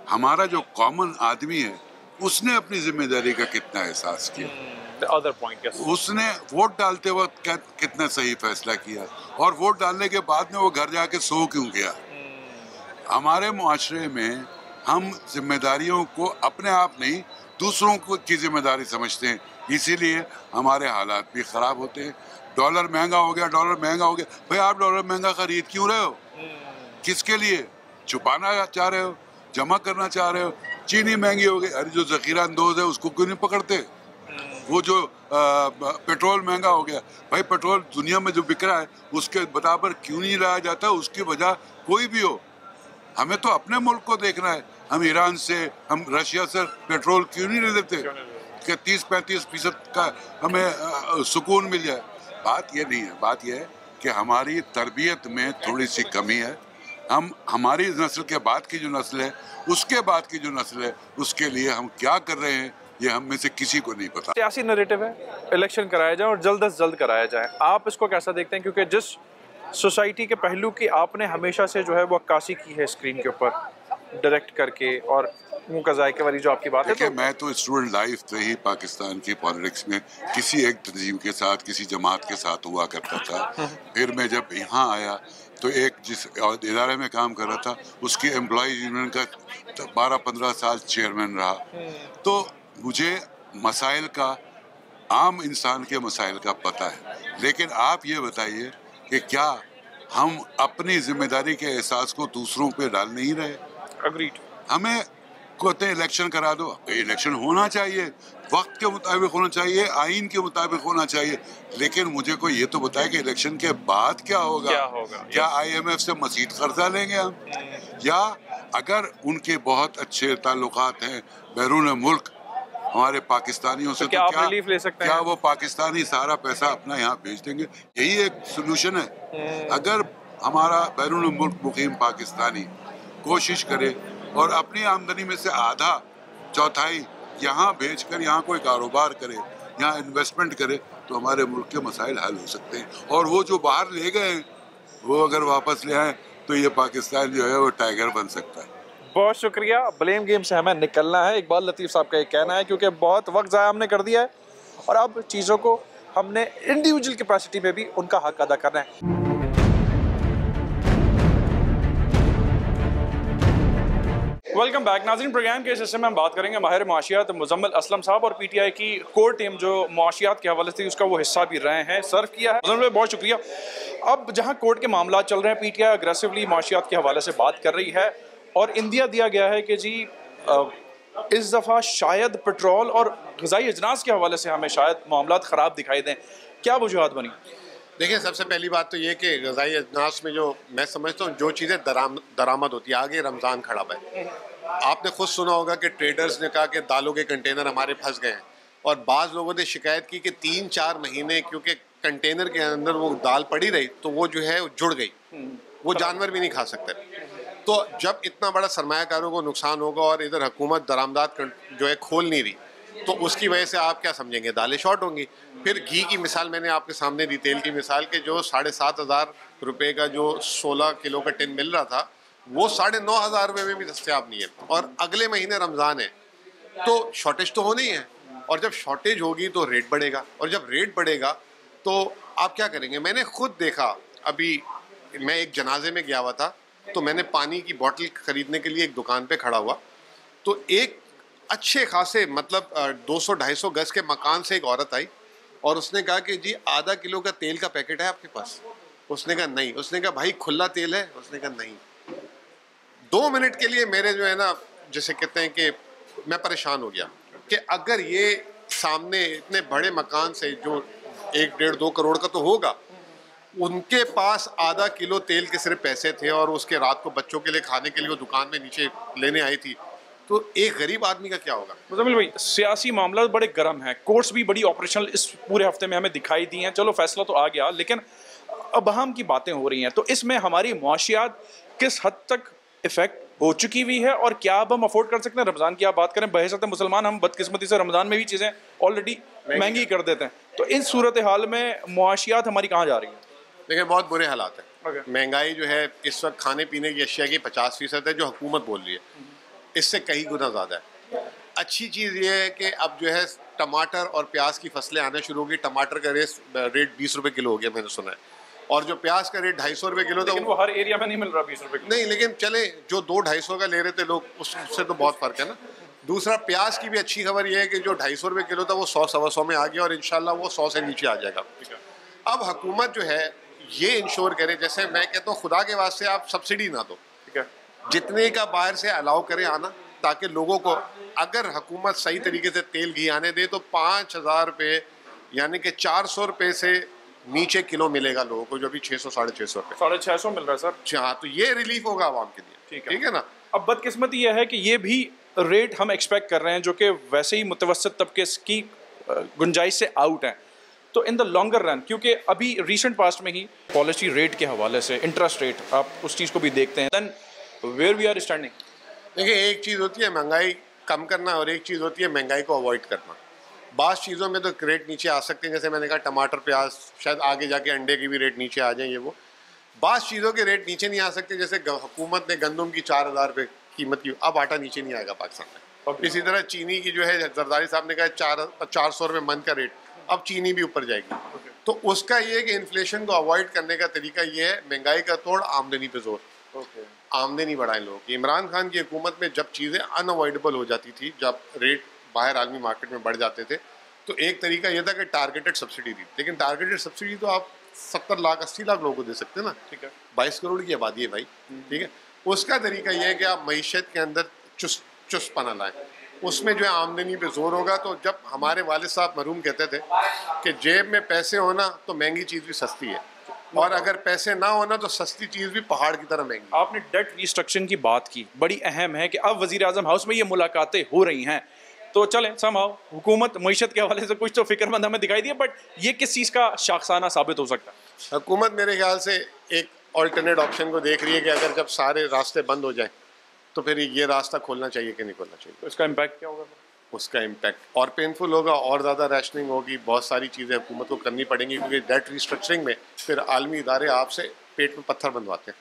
[SPEAKER 18] हमारा जो कॉमन आदमी है उसने अपनी जिम्मेदारी का कितना एहसास किया?
[SPEAKER 1] अदर पॉइंट,
[SPEAKER 18] उसने वोट डालते वक्त कितना सही फैसला किया और वोट डालने के बाद में वो घर जाके सो क्यों गया? हमारे मुआशरे में हम जिम्मेदारियों को अपने आप नहीं दूसरों की जिम्मेदारी समझते हैं, इसीलिए हमारे हालात भी ख़राब होते हैं। डॉलर महंगा हो गया, डॉलर महंगा हो गया। भाई आप डॉलर महंगा खरीद क्यों रहे हो? किसके लिए? छुपाना चाह रहे हो? जमा करना चाह रहे हो? चीनी महंगी हो गई, अरे जो ज़ख़ीरा अंदोज़ है उसको क्यों नहीं पकड़ते? वो जो पेट्रोल महंगा हो गया, भाई पेट्रोल दुनिया में जो बिक रहा है उसके बराबर क्यों नहीं लाया जाता? उसकी वजह कोई भी हो, हमें तो अपने मुल्क को देखना है। हम ईरान से, हम रशिया से पेट्रोल क्यों नहीं ले लेते कि 30-35% का हमें सुकून मिल जाए? बात ये नहीं है, बात ये है कि हमारी तरबियत में थोड़ी सी कमी है। हम हमारी नस्ल के बाद की जो नस्ल है, उसके बाद की जो नस्ल है, उसके लिए हम क्या कर रहे हैं ये हम में से किसी को नहीं पता।
[SPEAKER 1] सियासी नैरेटिव है, इलेक्शन कराया जाए और जल्द से जल्द कराया जाए, आप इसको कैसा देखते हैं? क्योंकि जिस सोसाइटी के पहलू की आपने हमेशा से जो है वो अक्कासी की है स्क्रीन के ऊपर डायरेक्ट करके और मुँह का जायके वाली जो आपकी बात है,
[SPEAKER 18] तो मैं तो स्टूडेंट लाइफ से ही पाकिस्तान की पॉलिटिक्स में किसी एक तंजीम के साथ, किसी जमात के साथ हुआ करता था। फिर मैं जब यहाँ आया तो एक जिस इदारे में काम कर रहा था उसकी एम्प्लॉयज़ यूनियन का 12-15 साल चेयरमैन रहा, तो मुझे मसाइल का, आम इंसान के मसाइल का पता है। लेकिन आप ये बताइए कि क्या हम अपनी जिम्मेदारी के एहसास को दूसरों पे डाल नहीं रहे?
[SPEAKER 1] अग्रीड।
[SPEAKER 18] हमें कहते हैं इलेक्शन करा दो, इलेक्शन होना चाहिए, वक्त के मुताबिक होना चाहिए, आइन के मुताबिक होना चाहिए, लेकिन मुझे कोई ये तो बताए कि इलेक्शन के बाद क्या होगा? क्या IMF से मज़ीद कर्जा लेंगे हम? या अगर उनके बहुत अच्छे ताल्लुकात हैं बैरून मुल्क हमारे पाकिस्तानियों से, तो क्या
[SPEAKER 1] रिलीफ ले सकते हैं?
[SPEAKER 18] क्या वो पाकिस्तानी सारा पैसा अपना यहाँ भेज देंगे? यही एक सोल्यूशन है। अगर हमारा बैरून मुल्क मुकीम पाकिस्तानी कोशिश करे और अपनी आमदनी में से आधा चौथाई यहाँ भेजकर यहाँ कोई कारोबार करे, यहाँ इन्वेस्टमेंट करे, तो हमारे मुल्क के मसाइल हल हो सकते हैं। और वो जो बाहर ले गए हैं वो अगर वापस ले आए तो ये पाकिस्तान जो है वो टाइगर बन सकता है।
[SPEAKER 1] बहुत शुक्रिया। ब्लेम गेम से हमें निकलना है, इकबाल लतीफ़ साहब का ये कहना है, क्योंकि बहुत वक्त ज़ाया हमने कर दिया है और अब चीज़ों को हमने इंडिविजुअल कैपेसिटी में भी उनका हक अदा करना है। वेलकम बैक नाज़रीन। प्रोग्राम के इस हिस्से में हम बात करेंगे माहिर मुआशियात मुजम्मिल असलम साहब और PTI की कोर टीम जो मुआशियात के हवाले से उसका वो हिस्सा भी रहे हैं, सर्व किया है। मुजम्मिल बहुत शुक्रिया। अब जहाँ कोर्ट के मामला चल रहे हैं, PTI अग्रेसिवली मुआशियात के हवाले से बात कर रही है और इंदिया दिया गया है कि जी इस दफ़ा शायद पेट्रोल और ग़िज़ाई अजनास के हवाले से हमें शायद मामलात ख़राब दिखाई दें। क्या वजूहात बनी?
[SPEAKER 19] देखिए, सबसे पहली बात तो ये कि ग़िज़ाई अजनास में जो मैं समझता हूँ जो चीज़ें दरामद होती है, आगे रमज़ान खड़ा है। आपने खुद सुना होगा कि ट्रेडर्स ने कहा कि दालों के कंटेनर हमारे फंस गए हैं और बाज़ लोगों ने शिकायत की कि 3-4 महीने क्योंकि कंटेनर के अंदर वो दाल पड़ी रही तो वो जो है जुड़ गई, वो जानवर भी नहीं खा सकते। तो जब इतना बड़ा सरमायाकारों को नुकसान होगा और इधर हुकूमत दरामदात जो है खोल नहीं रही, तो उसकी वजह से आप क्या समझेंगे, दालें शॉर्ट होंगी। फिर घी की मिसाल मैंने आपके सामने दी, तेल की मिसाल के जो 7,500 रुपये का जो 16 किलो का टिन मिल रहा था वो 9,500 रुपये में भी दस्तयाब नहीं है, और अगले महीने रमज़ान है, तो शॉर्टेज तो होनी है, और जब शॉर्टेज होगी तो रेट बढ़ेगा, और जब रेट बढ़ेगा तो आप क्या करेंगे। मैंने खुद देखा, अभी मैं एक जनाजे में गया हुआ था, तो मैंने पानी की बोतल ख़रीदने के लिए एक दुकान पे खड़ा हुआ, तो एक अच्छे खासे मतलब 200-250 गज के मकान से एक औरत आई और उसने कहा कि जी आधा किलो का तेल का पैकेट है आपके पास? उसने कहा नहीं। उसने कहा भाई खुला तेल है? उसने कहा नहीं। 2 मिनट के लिए मेरे जो है ना, जैसे कहते हैं कि मैं परेशान हो गया कि अगर ये सामने इतने बड़े मकान से जो 1-1.5-2 करोड़ का तो होगा, उनके पास आधा किलो तेल के सिर्फ पैसे थे और उसके रात को बच्चों के लिए खाने के लिए वो दुकान में नीचे लेने आई थी, तो एक गरीब आदमी का क्या होगा।
[SPEAKER 1] मुज़म्मिल भाई, सियासी मामला बड़े गर्म हैं, कोर्ट्स भी बड़ी ऑपरेशनल इस पूरे हफ्ते में हमें दिखाई दी हैं। चलो फैसला तो आ गया, लेकिन अब हम की बातें हो रही हैं, तो इसमें हमारी मुआशियात किस हद तक इफेक्ट हो चुकी हुई है और क्या अब हम अफोर्ड कर सकते हैं। रमज़ान की आप बात करें, बहसत मुसलमान हम बदकिस्मती से रमज़ान में भी चीज़ें ऑलरेडी महंगी कर देते हैं, तो इन सूरत हाल में मुआशियात हमारी कहाँ जा रही है?
[SPEAKER 19] देखिए बहुत बुरे हालात हैं। महंगाई जो है इस वक्त खाने पीने की अशिया की 50% है जो हुकूमत बोल रही है, इससे कई गुना ज़्यादा है। अच्छी चीज़ ये है कि अब जो है टमाटर और प्याज की फसलें आना शुरू होगी। टमाटर का रेट 20 रुपये किलो हो गया मैंने सुना है, और जो प्याज का रेट 250 रुपये किलो था,
[SPEAKER 1] लेकिन वो हर एरिया में नहीं मिल रहा 20 रुपये किलो।
[SPEAKER 19] नहीं, लेकिन चले जो 200-250 का ले रहे थे लोग, उससे तो बहुत फ़र्क है ना। दूसरा, प्याज की भी अच्छी खबर ये है कि जो 250 रुपये किलो था वो 100-125 में आ गया, और इंशाल्लाह वो 100 से नीचे आ जाएगा। अब हुकूमत जो है ये इंश्योर करे, जैसे मैं कहता हूँ खुदा के वास्ते आप सब्सिडी ना दो, जितने का बाहर से अलाउ करें आना, ताकि लोगों को, अगर हुकूमत सही तरीके से तेल घी आने दे तो 5,000 रुपये यानी कि 400 रुपये से नीचे किलो मिलेगा लोगों को, जो भी 600-650 रुपये,
[SPEAKER 1] 650 मिल रहा है सर।
[SPEAKER 19] हाँ, तो ये रिलीफ होगा आवाम के लिए। ठीक है ना।
[SPEAKER 1] अब बदकिस्मती यह है कि ये भी रेट हम एक्सपेक्ट कर रहे हैं जो कि वैसे ही मुतवसत तबके की गुंजाइश से आउट हैं, तो इन द लॉन्गर रन, क्योंकि अभी रिसेंट पास्ट में ही पॉलिसी रेट के हवाले से इंटरेस्ट रेट, आप उस चीज़ को भी देखते हैं, then where we are standing.
[SPEAKER 19] देखिए, एक चीज़ होती है महंगाई कम करना और एक चीज़ होती है महंगाई को अवॉइड करना। बास चीज़ों में तो रेट नीचे आ सकते हैं, जैसे मैंने कहा टमाटर प्याज, शायद आगे जाके अंडे की भी रेट नीचे आ जाएंगे। वो बास चीज़ों के रेट नीचे नहीं आ सकते, जैसे हुकूमत ने गंदम की 4,000 रुपये कीमत की, अब आटा नीचे नहीं आएगा पाकिस्तान में। इसी तरह चीनी की जो है, जरदारी साहब ने कहा 400 रुपये मन का रेट, अब चीनी भी ऊपर जाएगी। तो उसका ये है कि इन्फ्लेशन को अवॉइड करने का तरीका ये है, महंगाई का तोड़, आमदनी पे जोर। आमदनी बढ़ाएं लोगों की। इमरान खान की हुकूमत में जब चीज़ें अनअवॉइडेबल हो जाती थी, जब रेट बाहर आलमी मार्केट में बढ़ जाते थे, तो एक तरीका यह था कि टारगेटेड सब्सिडी दी। लेकिन टारगेटेड सब्सिडी तो आप 70 लाख 80 लाख लोगों को दे सकते हैं ना। ठीक है, 22 करोड़ की आबादी है भाई। ठीक है, उसका तरीका यह है कि आप मईशत के अंदर चुस्तपना लाएं, उसमें जो है आमदनी पे जोर होगा। तो जब हमारे वालिद साहब मरहूम कहते थे कि जेब में पैसे होना तो महंगी चीज़ भी सस्ती है, और अगर पैसे ना होना तो सस्ती चीज़ भी पहाड़ की तरह महंगी।
[SPEAKER 1] आपने डेट रिस्ट्रक्शन की बात की, बड़ी अहम है कि अब वज़ीर आज़म हाउस में ये मुलाकातें हो रही हैं, तो चलें समहाउ हुकूमत मईशत के हवाले से कुछ तो फिक्रमंद हमें दिखाई दिया, बट ये किस चीज़ का शाखसाना साबित हो सकता है?
[SPEAKER 19] हुकूमत मेरे ख्याल से एक ऑल्टरनेट ऑप्शन को देख रही है कि अगर जब सारे रास्ते बंद हो जाएं तो फिर ये रास्ता खोलना चाहिए कि नहीं खोलना चाहिए।
[SPEAKER 1] तो इसका इम्पैक्ट क्या होगा?
[SPEAKER 19] उसका इम्पैक्ट और पेनफुल होगा, और ज़्यादा रैशनिंग होगी, बहुत सारी चीज़ें हुकूमत को करनी पड़ेंगी, क्योंकि डेट रिस्ट्रक्चरिंग में फिर आलमी इदारे आपसे पेट में पत्थर बंधवाते हैं।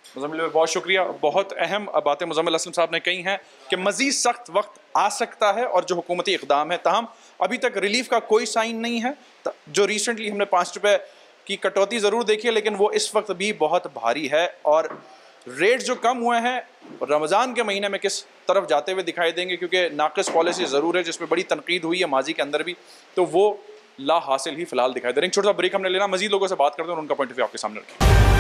[SPEAKER 1] मुज़म्मिल बहुत शुक्रिया, बहुत अहम बातें मुज़म्मिल असलम साहब ने कही हैं कि मज़ीद सख्त वक्त आ सकता है और जो हुकूमती इक़दाम है, ताहम अभी तक रिलीफ का कोई साइन नहीं है। जो रिसेंटली हमने 5 रुपये की कटौती ज़रूर देखी है, लेकिन वो इस वक्त भी बहुत भारी है, और रेट जो कम हुए हैं रमज़ान के महीने में किस तरफ जाते हुए दिखाई देंगे, क्योंकि नाक़िस पॉलिसी ज़रूर है जिसमें बड़ी तनकीद हुई है माजी के अंदर भी, तो वो ला हासिल ही फ़िलहाल दिखाई दे रहे हैं। छोटा सा ब्रेक हमने लेना, मज़ीद लोगों से बात करते हैं और उनका पॉइंट ऑफ व्यू आपके सामने रखें।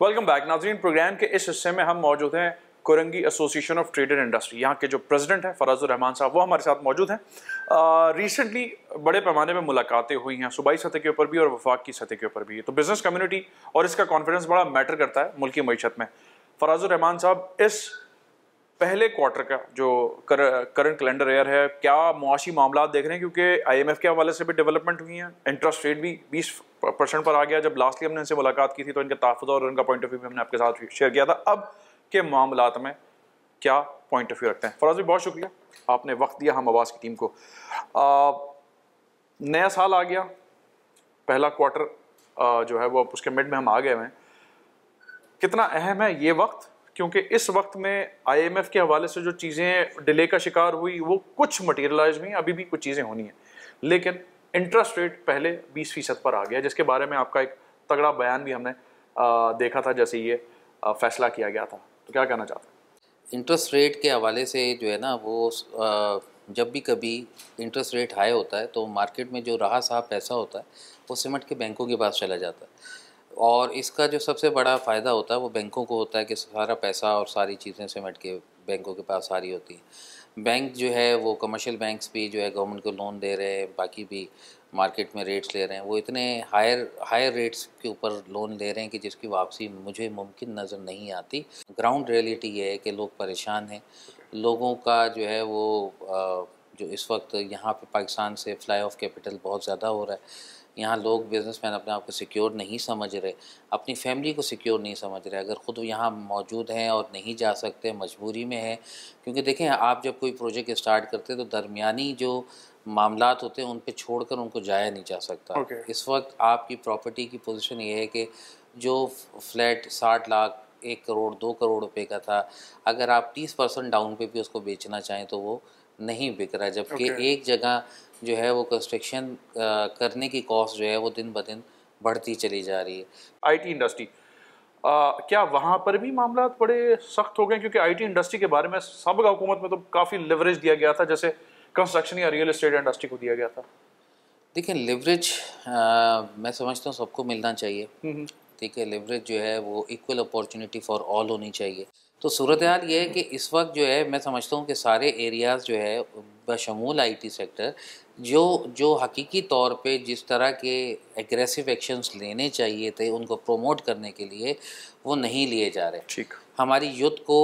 [SPEAKER 1] वेलकम बैक नाज़रीन। प्रोग्राम के इस हिस्से में हम मौजूद हैं Korangi association of trade and industry, यहाँ के जो प्रेसिडेंट हैं फराजुर रहमान साहब, वो हमारे साथ मौजूद हैं। रिसेंटली बड़े पैमाने में मुलाकातें हुई हैं, सूबाई सतह के ऊपर भी और वफाक की सतह के ऊपर भी। तो बिज़नेस कम्युनिटी और इसका कॉन्फिडेंस बड़ा मैटर करता है मुल्क की मईशत में। फराजुर रहमान साहब, इस पहले क्वार्टर का जो करंट कैलेंडर ईयर है, क्या मुआशी मामला देख रहे हैं? क्योंकि IMF के हवाले से भी डेवलपमेंट हुई हैं, इंटरेस्ट रेट भी 20% पर आ गया। जब लास्टली हमने इनसे मुलाकात की थी तो इनके तहफ़्फ़ुज़ और उनका पॉइंट ऑफ व्यू भी हमने आपके साथ शेयर किया था। अब के मामलात में क्या पॉइंट ऑफ व्यू रखते हैं। फराज भाई बहुत शुक्रिया, आपने वक्त दिया हम आवाज़ की टीम को। नया साल आ गया, पहला क्वार्टर जो है वो उसके मिड में हम आ गए हैं। कितना अहम है ये वक्त, क्योंकि इस वक्त में IMF के हवाले से जो चीज़ें डिले का शिकार हुई वो कुछ मटीरियलाइज हुई, अभी भी कुछ चीज़ें होनी हैं, लेकिन इंटरेस्ट रेट पहले 20% पर आ गया, जिसके बारे में आपका एक तगड़ा बयान भी हमने देखा था जैसे ये फैसला किया गया था। तो क्या कहना चाहते हैं?
[SPEAKER 20] इंटरेस्ट रेट के हवाले से जो है ना वो जब भी कभी इंटरेस्ट रेट हाई होता है तो मार्केट में जो रहा साहब पैसा होता है वो सिमट के बैंकों के पास चला जाता है, और इसका जो सबसे बड़ा फ़ायदा होता है वो बैंकों को होता है कि सारा पैसा और सारी चीज़ें सिमट के बैंकों के पास सारी होती हैं। बैंक जो है वो कमर्शियल बैंक्स भी जो है गवर्नमेंट को लोन दे रहे हैं, बाकी भी मार्केट में रेट्स ले रहे हैं, वो इतने हायर रेट्स के ऊपर लोन ले रहे हैं कि जिसकी वापसी मुझे मुमकिन नज़र नहीं आती। ग्राउंड रियलिटी ये है कि लोग परेशान हैं, लोगों का जो है वो जो इस वक्त यहाँ पे पाकिस्तान से फ्लाई ऑफ कैपिटल बहुत ज़्यादा हो रहा है। यहाँ लोग बिजनेसमैन अपने आप को सिक्योर नहीं समझ रहे, अपनी फैमिली को सिक्योर नहीं समझ रहे। अगर ख़ुद यहाँ मौजूद हैं और नहीं जा सकते, मजबूरी में है, क्योंकि देखें आप जब कोई प्रोजेक्ट स्टार्ट करते हैं तो दरमियानी जो मामलात होते हैं उन पे छोड़कर उनको जाया नहीं जा सकता। इस वक्त आपकी प्रॉपर्टी की पोजीशन ये है कि जो फ्लैट 60 लाख 1 करोड़ 2 करोड़ रुपए का था, अगर आप 30% डाउन पे भी उसको बेचना चाहें तो वो नहीं बिक रहा, जबकि एक जगह जो है वो कंस्ट्रक्शन करने की कॉस्ट जो है वो दिन ब दिन बढ़ती चली जा रही है।
[SPEAKER 1] IT इंडस्ट्री, क्या वहाँ पर भी मामला बड़े सख्त हो गए? क्योंकि IT इंडस्ट्री के बारे में सबका हुकूमत में तो काफ़ी लिवरेज दिया गया था, जैसे कंस्ट्रक्शन या रियल एस्टेट इंडस्ट्री को दिया गया था।
[SPEAKER 20] देखिए लिवरेज मैं समझता हूँ सबको मिलना चाहिए, ठीक है। लिवरेज जो है वो इक्वल अपॉर्चुनिटी फॉर ऑल होनी चाहिए। तो सूरत हाल ये है कि इस वक्त जो है मैं समझता हूँ कि सारे एरियाज़ जो है बशमूल IT सेक्टर जो हकीकी तौर पे जिस तरह के एग्रेसिव एक्शंस लेने चाहिए थे उनको प्रोमोट करने के लिए वो नहीं लिए जा रहे।
[SPEAKER 1] ठीक, हमारी
[SPEAKER 20] यूथ को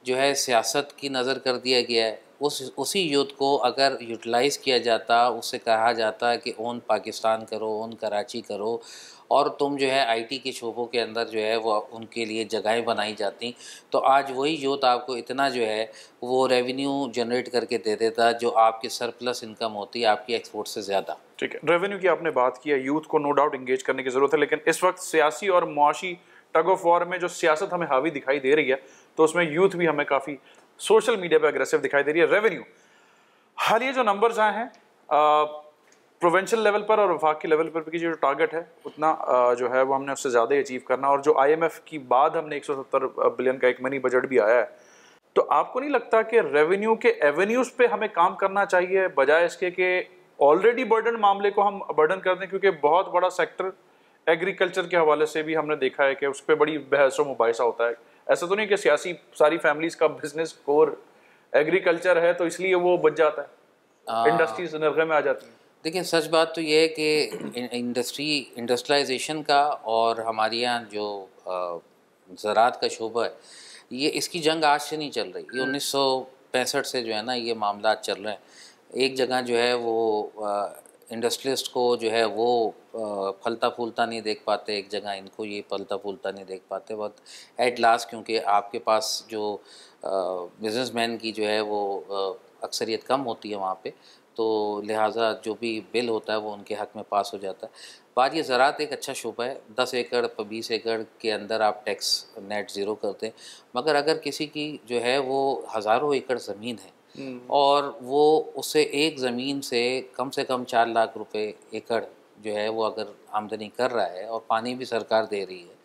[SPEAKER 20] जो है सियासत की नज़र कर दिया गया है। उसी यूथ को अगर यूटिलाइज़ किया जाता, उससे कहा जाता कि ओन पाकिस्तान करो, ओन कराची करो, और तुम जो है IT के शोबों के अंदर जो है वो उनके लिए जगहें बनाई जाती, तो आज वही यूथ आपको इतना जो है वो रेवेन्यू जनरेट करके दे देता जो आपकी सरप्लस इनकम होती है आपकी एक्सपोर्ट से ज़्यादा।
[SPEAKER 1] ठीक है, रेवेन्यू की आपने बात की है, यूथ को नो डाउट इंगेज करने की ज़रूरत है, लेकिन इस वक्त सियासी और मुआशी टग ऑफ वॉर में जो सियासत हमें हावी दिखाई दे रही है तो उसमें यूथ भी हमें काफ़ी सोशल मीडिया पे अग्रेसिव दिखाई दे रही है। रेवेन्यू हालिया जो नंबर्स आए हैं प्रोविंशियल लेवल पर और वफाक के लेवल पर की जो टारगेट है उतना जो है वो हमने उससे ज़्यादा ही अचीव करना, और जो IMF की बाद हमने 170 बिलियन का एक मिनी बजट भी आया है, तो आपको नहीं लगता कि रेवेन्यू के एवेन्यूज़ पे हमें काम करना चाहिए बजाय इसके कि ऑलरेडी बर्डन मामले को हम बर्डन कर दें? क्योंकि बहुत बड़ा सेक्टर एग्रीकल्चर के हवाले से भी हमने देखा है कि उस पर बड़ी बहस व मुबाहिसा होता है। ऐसा तो नहीं कि सियासी सारी फैमिलीज़ का बिजनेस कोर एग्रीकल्चर है तो इसलिए वो बच जाता है, इंडस्ट्रीज नरगे में आ जाती हैं।
[SPEAKER 20] देखिए सच बात तो ये है कि इंडस्ट्रियलाइजेशन का और हमारे यहाँ जो ज़राअत का शोबा है ये इसकी जंग आज से नहीं चल रही, ये 1965 से जो है ना ये मामला चल रहे हैं। एक जगह जो है वो इंडस्ट्रियलिस्ट को जो है वो फलता फूलता नहीं देख पाते, एक जगह इनको ये फलता फूलता नहीं देख पाते। बहुत एट लास्ट क्योंकि आपके पास जो बिजनेसमैन की जो है वो अक्सरियत कम होती है वहाँ पे, तो लिहाजा जो भी बिल होता है वो उनके हक़ में पास हो जाता है। बात ये ज़राअत एक अच्छा शोबा है, 10 एकड़ 20 एकड़ के अंदर आप टैक्स नेट ज़ीरो करते हैं, मगर अगर किसी की जो है वो हज़ारों एकड़ ज़मीन है और वो उससे एक ज़मीन से कम 4 लाख रुपए एकड़ जो है वो अगर आमदनी कर रहा है और पानी भी सरकार दे रही है,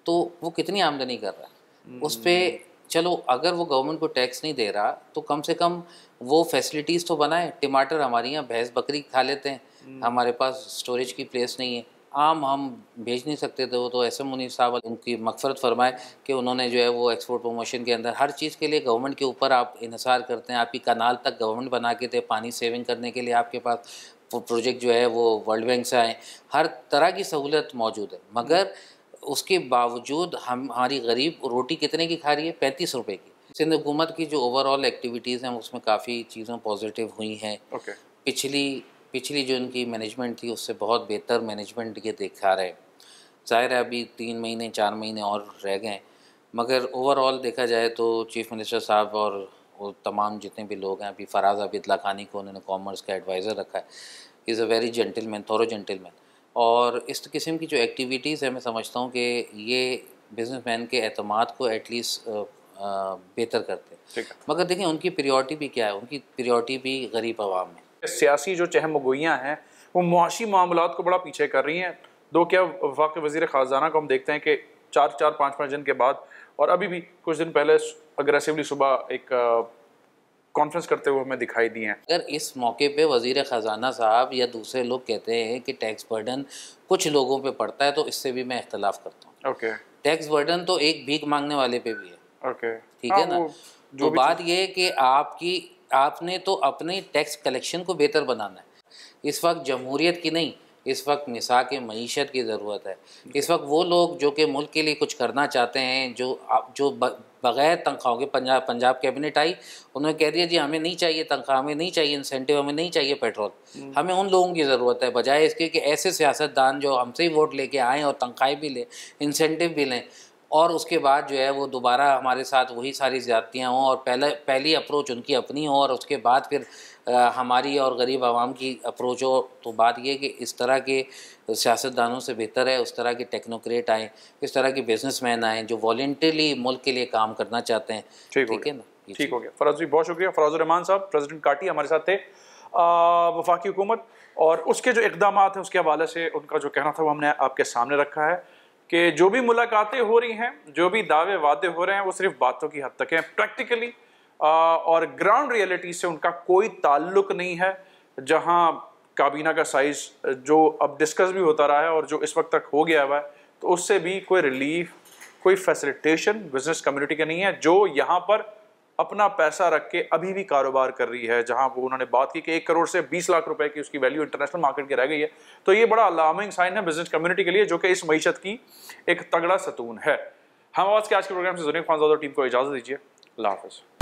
[SPEAKER 20] तो वो कितनी आमदनी कर रहा है उस पर? चलो अगर वो गवर्नमेंट को टैक्स नहीं दे रहा तो कम से कम वो फैसिलिटीज़ तो बनाए। टमाटर हमारे यहाँ भैंस बकरी खा लेते हैं, हमारे पास स्टोरेज की प्लेस नहीं है, आम हम भेज नहीं सकते थे। वो तो ऐसे मुनीर साहब उनकी मगफरत फरमाए कि उन्होंने जो है वो एक्सपोर्ट प्रमोशन के अंदर हर चीज़ के लिए गवर्नमेंट के ऊपर आप इन्हिसार करते हैं। आपकी कनाल तक गवर्नमेंट बना के थे, पानी सेविंग करने के लिए आपके पास प्रोजेक्ट जो है वो वर्ल्ड बैंक से आए, हर तरह की सहूलत मौजूद है, मगर उसके बावजूद हमारी गरीब रोटी कितने की खा रही है? 35 रुपए की। सिंध हुकूमत की जो ओवरऑल एक्टिविटीज़ हैं उसमें काफ़ी चीज़ें पॉजिटिव हुई हैं। पिछली जो इनकी मैनेजमेंट थी उससे बहुत बेहतर मैनेजमेंट ये दिखा रहे हैं। ज़ाहिर है अभी 3 महीने 4 महीने और रह गए, मगर ओवरऑल देखा जाए तो चीफ मिनिस्टर साहब और वो तमाम जितने भी लोग हैं, अभी फराज आबिद लाखानी को उन्होंने कॉमर्स का एडवाइज़र रखा है, is a very gentleman, thorough gentleman. और इस किस्म की जो एक्टिविटीज़ है मैं समझता हूँ कि ये बिजनेसमैन के एतमाद को एटलीस्ट बेहतर करते हैं। मगर देखें उनकी प्रायोरिटी भी क्या है, उनकी प्रायोरिटी भी गरीब आवाम है।
[SPEAKER 1] सियासी जो चहमगोइयाँ हैं वो मुआशी मामलात को बड़ा पीछे कर रही हैं। दो क्या वफाक वज़ीर ख़ाज़ाना को हम देखते हैं कि 4-5 दिन के बाद और अभी भी कुछ दिन पहले अग्रेसिवली सुबह एक कॉन्फ्रेंस करते हुए हमें दिखाई दिए हैं।
[SPEAKER 20] अगर इस मौके पे वज़ीर ख़जाना साहब या दूसरे लोग कहते हैं कि टैक्स बर्डन कुछ लोगों पे पड़ता है, तो इससे भी मैं इख्तलाफ करता हूँ।
[SPEAKER 1] ओके,
[SPEAKER 20] टैक्स बर्डन तो एक भीख मांगने वाले पे भी है।
[SPEAKER 1] ओके,
[SPEAKER 20] ठीक है ना। तो बात ये है कि आपने तो अपने टैक्स कलेक्शन को बेहतर बनाना है। इस वक्त जमहूरियत की नहीं, इस वक्त मिसाक मईशत की ज़रूरत है। इस वक्त वो लोग जो कि मुल्क के लिए कुछ करना चाहते हैं, जो बग़ैर तनख्वाहों के पंजाब कैबिनेट आई, उन्होंने कह दिया जी हमें नहीं चाहिए तनख्वाह, हमें नहीं चाहिए इंसेंटिव, हमें नहीं चाहिए पेट्रोल, हमें उन लोगों की ज़रूरत है, बजाय इसके कि ऐसे सियासतदान जो हमसे ही वोट लेके आएँ और तनख्वाहें भी लें, इंसेंटिव भी लें, और उसके बाद जो है वो दोबारा हमारे साथ वही सारी ज़्यादतियाँ हों और पहली अप्रोच उनकी अपनी हो और उसके बाद फिर हमारी और गरीब आवाम की अप्रोच हो। तो बात ये कि इस तरह के सियासतदानों से बेहतर है उस तरह के टेक्नोक्रेट आएँ, इस तरह के बिजनेसमैन आएँ जो वॉलंटरली मुल्क के लिए काम करना चाहते हैं। ठीक है ना,
[SPEAKER 1] ठीक हो गया। फराज जी बहुत शुक्रिया। फराजुर रहमान साहब, प्रेसिडेंट काटी हमारे साथ थे वफाकी हुकूमत, और उसके जो इक़दाम हैं उसके हवाले से उनका जो कहना था वो हमने आपके सामने रखा है कि जो भी मुलाकातें हो रही हैं, जो भी दावे वादे हो रहे हैं, वो सिर्फ बातों की हद तक हैं। प्रैक्टिकली और ग्राउंड रियलिटी से उनका कोई ताल्लुक नहीं है। जहां काबीना का साइज़ जो अब डिस्कस भी होता रहा है और जो इस वक्त तक हो गया हुआ है, तो उससे भी कोई रिलीफ, कोई फैसिलिटेशन बिजनेस कम्युनिटी का नहीं है, जो यहाँ पर अपना पैसा रख के अभी भी कारोबार कर रही है। जहां वो उन्होंने बात की कि 1 करोड़ से 20 लाख रुपए की उसकी वैल्यू इंटरनेशनल मार्केट की रह गई है, तो ये बड़ा अलार्मिंग साइन है बिजनेस कम्युनिटी के लिए, जो कि इस मईशत की एक तगड़ा सतून है। हम आज के प्रोग्राम से जुनेद खानज़ादा टीम को इजाज़त दीजिए। अल्लाह हाफ़िज़।